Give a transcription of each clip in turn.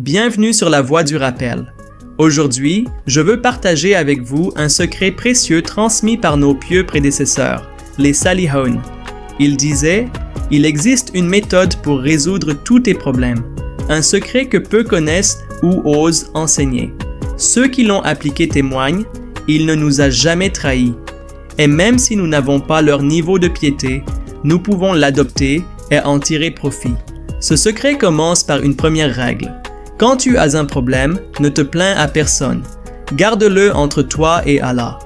Bienvenue sur la voie du rappel. Aujourd'hui, je veux partager avec vous un secret précieux transmis par nos pieux prédécesseurs, les Salihoun. Ils disaient « Il existe une méthode pour résoudre tous tes problèmes, un secret que peu connaissent ou osent enseigner. Ceux qui l'ont appliqué témoignent, il ne nous a jamais trahis. Et même si nous n'avons pas leur niveau de piété, nous pouvons l'adopter et en tirer profit. Ce secret commence par une première règle. Quand tu as un problème, ne te plains à personne. Garde-le entre toi et Allah.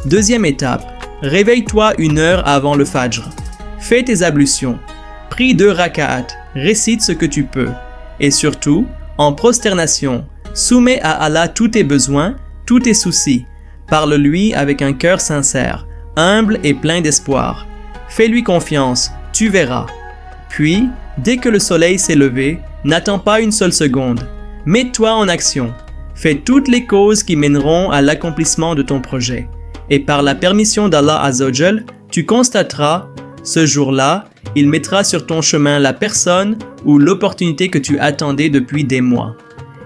Deuxième étape, réveille-toi 1 heure avant le Fajr. Fais tes ablutions. Prie 2 raka'at. Récite ce que tu peux. Et surtout, en prosternation, soumets à Allah tous tes besoins, tous tes soucis. Parle-lui avec un cœur sincère, humble et plein d'espoir. Fais-lui confiance, tu verras. Puis, dès que le soleil s'est levé, n'attends pas une seule seconde. Mets-toi en action. Fais toutes les causes qui mèneront à l'accomplissement de ton projet. Et par la permission d'Allah Azzawajal, tu constateras, ce jour-là, il mettra sur ton chemin la personne ou l'opportunité que tu attendais depuis des mois.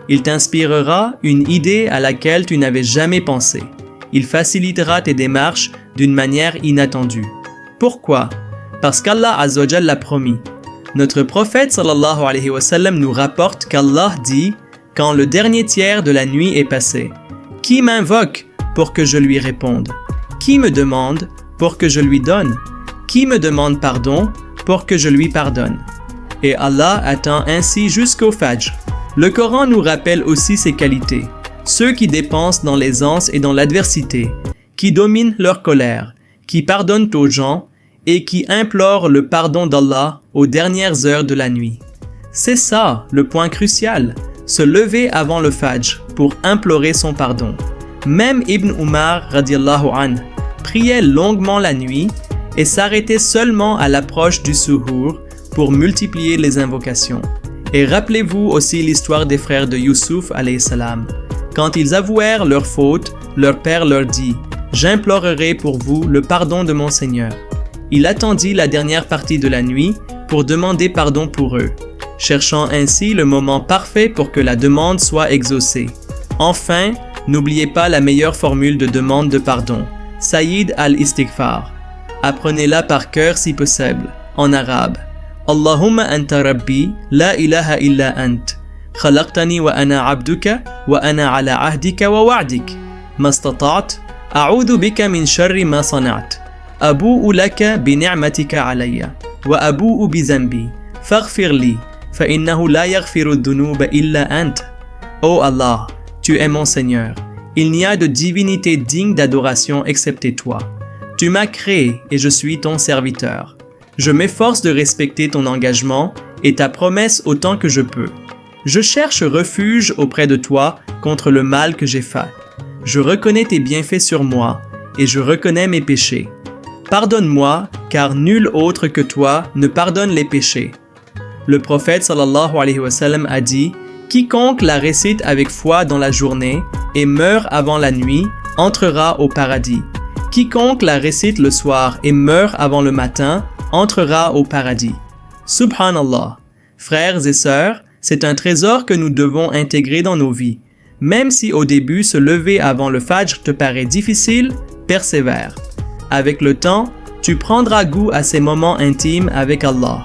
Il t'inspirera une idée à laquelle tu n'avais jamais pensé. Il facilitera tes démarches d'une manière inattendue. Pourquoi? Parce qu'Allah Azzawajal l'a promis. Notre prophète sallallahu alayhi wa sallam nous rapporte qu'Allah dit « Quand le dernier tiers de la nuit est passé, qui m'invoque pour que je lui réponde? Qui me demande pour que je lui donne? Qui me demande pardon pour que je lui pardonne? » Et Allah attend ainsi jusqu'au Fajr. Le Coran nous rappelle aussi ses qualités. Ceux qui dépensent dans l'aisance et dans l'adversité, qui dominent leur colère, qui pardonnent aux gens et qui implorent le pardon d'Allah aux dernières heures de la nuit. C'est ça le point crucial, se lever avant le Fajr pour implorer son pardon. Même Ibn Umar radiallahu anh priait longuement la nuit et s'arrêtait seulement à l'approche du suhour pour multiplier les invocations. Et rappelez-vous aussi l'histoire des frères de Youssouf alayhi salam. Quand ils avouèrent leur faute, leur père leur dit « J'implorerai pour vous le pardon de mon Seigneur ». Il attendit la dernière partie de la nuit pour demander pardon pour eux, cherchant ainsi le moment parfait pour que la demande soit exaucée. Enfin, n'oubliez pas la meilleure formule de demande de pardon, Sayyid al-Istighfar. Apprenez-la par cœur si possible, en arabe. Allahumma anta rabbi, la ilaha illa ant. Khalaqtani wa ana abduka, wa ana ala ahdika wa wa'dik. Mastata'at, a'udhu bika min sharri ma sana'at. أبوء لك بنعمتك علي وأبوء بذنبي فاغفر لي فإنه لا يغفر الذنوب إلا أنت. Ô Allah, tu es mon Seigneur. Il n'y a de divinité digne d'adoration excepté toi. Tu m'as créé et je suis ton serviteur. Je m'efforce de respecter ton engagement et ta promesse autant que je peux. Je cherche refuge auprès de toi contre le mal que j'ai fait. Je reconnais tes bienfaits sur moi et je reconnais mes péchés. Pardonne-moi, car nul autre que toi ne pardonne les péchés. Le prophète sallallahu alayhi wa sallam a dit « Quiconque la récite avec foi dans la journée et meurt avant la nuit entrera au paradis. Quiconque la récite le soir et meurt avant le matin entrera au paradis. » Subhanallah. Frères et sœurs, c'est un trésor que nous devons intégrer dans nos vies. Même si au début se lever avant le Fajr te paraît difficile, persévère. Avec le temps, tu prendras goût à ces moments intimes avec Allah.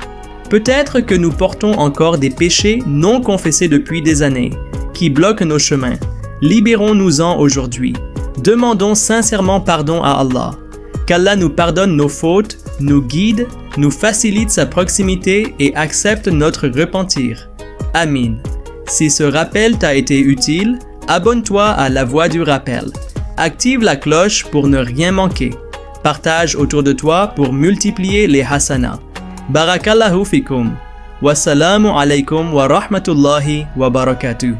Peut-être que nous portons encore des péchés non confessés depuis des années, qui bloquent nos chemins. Libérons-nous-en aujourd'hui. Demandons sincèrement pardon à Allah. Qu'Allah nous pardonne nos fautes, nous guide, nous facilite sa proximité et accepte notre repentir. Amin. Si ce rappel t'a été utile, abonne-toi à la voie du rappel. Active la cloche pour ne rien manquer. Partage autour de toi pour multiplier les hasanats. Barakallahu fikum. Wassalamu alaykum wa rahmatullahi wa barakatuh.